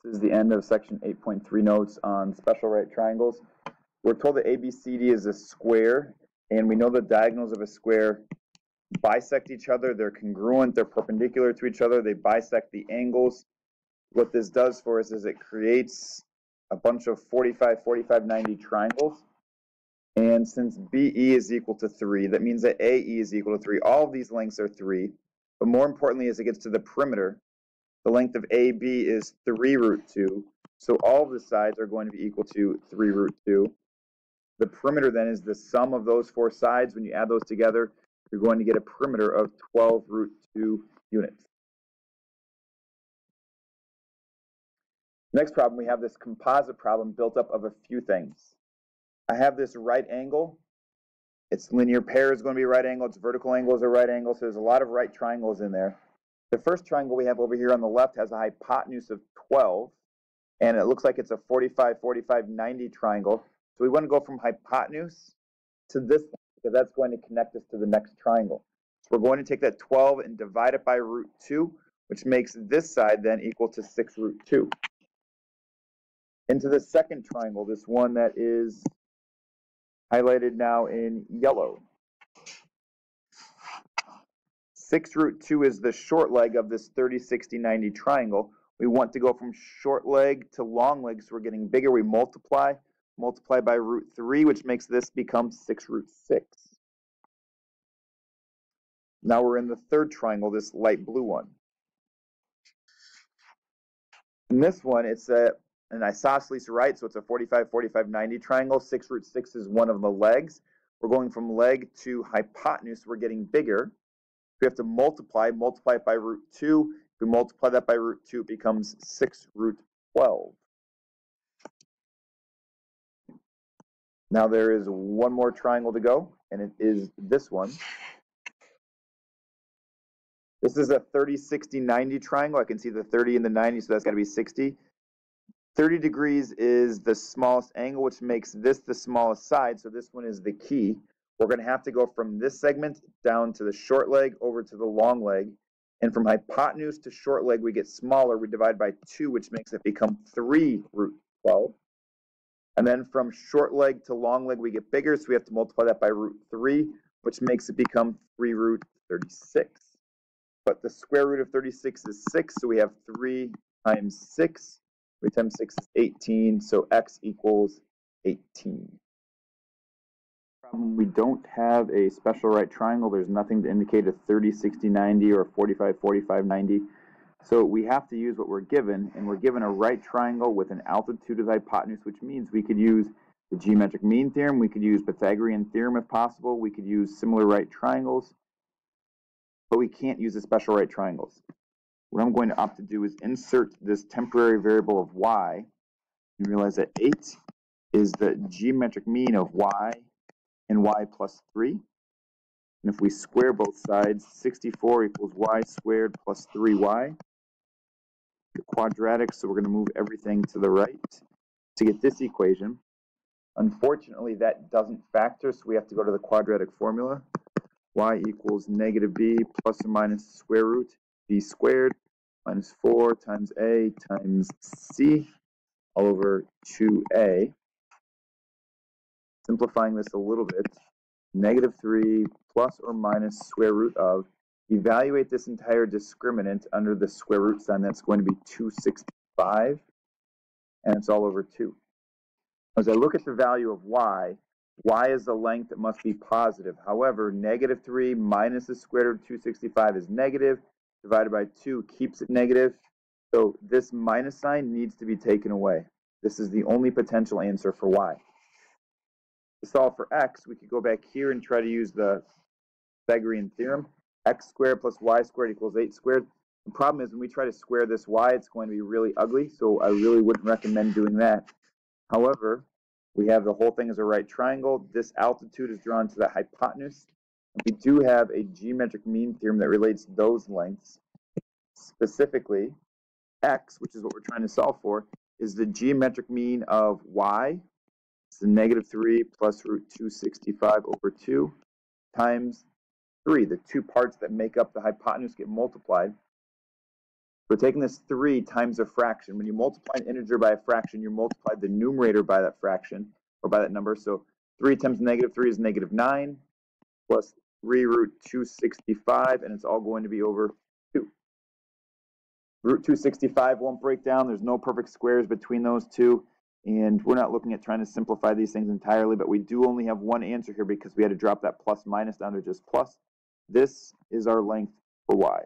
This is the end of section 8.3 notes on special right triangles. We're told that ABCD is a square, and we know the diagonals of a square bisect each other. They're congruent, they're perpendicular to each other, they bisect the angles. What this does for us is it creates a bunch of 45, 45, 90 triangles. And since BE is equal to 3, that means that AE is equal to 3. All of these lengths are 3. But more importantly, as it gets to the perimeter, the length of AB is 3 root 2. So all of the sides are going to be equal to 3 root 2. The perimeter then is the sum of those 4 sides. When you add those together, you're going to get a perimeter of 12 root 2 units. Next problem, we have this composite problem built up of a few things. I have this right angle. Its linear pair is going to be a right angle. Its vertical angle is a right angle. So there's a lot of right triangles in there. The first triangle we have over here on the left has a hypotenuse of 12. And it looks like it's a 45, 45, 90 triangle. So we want to go from hypotenuse to this one, because that's going to connect us to the next triangle. So we're going to take that 12 and divide it by root 2, which makes this side then equal to 6 root 2. Into the second triangle, this one that is highlighted now in yellow. 6 root 2 is the short leg of this 30, 60, 90 triangle. We want to go from short leg to long leg, so we're getting bigger. We multiply by root 3, which makes this become 6 root 6. Now we're in the third triangle, this light blue one. In this one, it's an isosceles right, so it's a 45, 45, 90 triangle. 6 root 6 is one of the legs. We're going from leg to hypotenuse. We're getting bigger. We have to multiply it by root 2. If we multiply that by root 2, it becomes 6 root 12. Now there is one more triangle to go, and it is this one. This is a 30, 60, 90 triangle. I can see the 30 and the 90, so that's got to be 60. 30 degrees is the smallest angle, which makes this the smallest side, so this one is the key. We're going to have to go from this segment down to the short leg over to the long leg. And from hypotenuse to short leg, we get smaller. We divide by 2, which makes it become 3 root 12. And then from short leg to long leg, we get bigger, so we have to multiply that by root 3, which makes it become 3 root 36. But the square root of 36 is 6, so we have 3 times 6. 3 times 6 is 18, so x equals 18. We don't have a special right triangle. There's nothing to indicate a 30, 60, 90 or 45, 45, 90. So we have to use what we're given, and we're given a right triangle with an altitude of the hypotenuse, which means we could use the geometric mean theorem, we could use Pythagorean theorem if possible, we could use similar right triangles, but we can't use the special right triangles. What I'm going to opt to do is insert this temporary variable of y, and realize that 8 is the geometric mean of y and y plus 3. And if we square both sides, 64 equals y squared plus 3y. The quadratic, so we're going to move everything to the right to get this equation. Unfortunately, that doesn't factor, so we have to go to the quadratic formula. Y equals negative b plus or minus square root b squared minus 4 times a times c all over 2a. Simplifying this a little bit, negative 3 plus or minus square root of, evaluate this entire discriminant under the square root sign, that's going to be 265, and it's all over 2. As I look at the value of y is the length that must be positive. However, negative 3 minus the square root of 265 is negative, divided by 2 keeps it negative, so this minus sign needs to be taken away. This is the only potential answer for y. To solve for x, we could go back here and try to use the Begaren Theorem. X squared plus y squared equals 8 squared. The problem is when we try to square this y, it's going to be really ugly, so I really wouldn't recommend doing that. However, we have the whole thing as a right triangle. This altitude is drawn to the hypotenuse. We do have a geometric mean theorem that relates those lengths. Specifically, x, which is what we're trying to solve for, is the geometric mean of y. It's the negative 3 plus root 265 over 2 times 3. The two parts that make up the hypotenuse get multiplied. We're taking this 3 times a fraction. When you multiply an integer by a fraction, you multiply the numerator by that fraction, or by that number. So 3 times negative 3 is negative 9, plus 3 root 265, and it's all going to be over 2. Root 265 won't break down. There's no perfect squares between those two. And we're not looking at trying to simplify these things entirely, but we do only have one answer here because we had to drop that plus minus down to just plus. This is our length for y.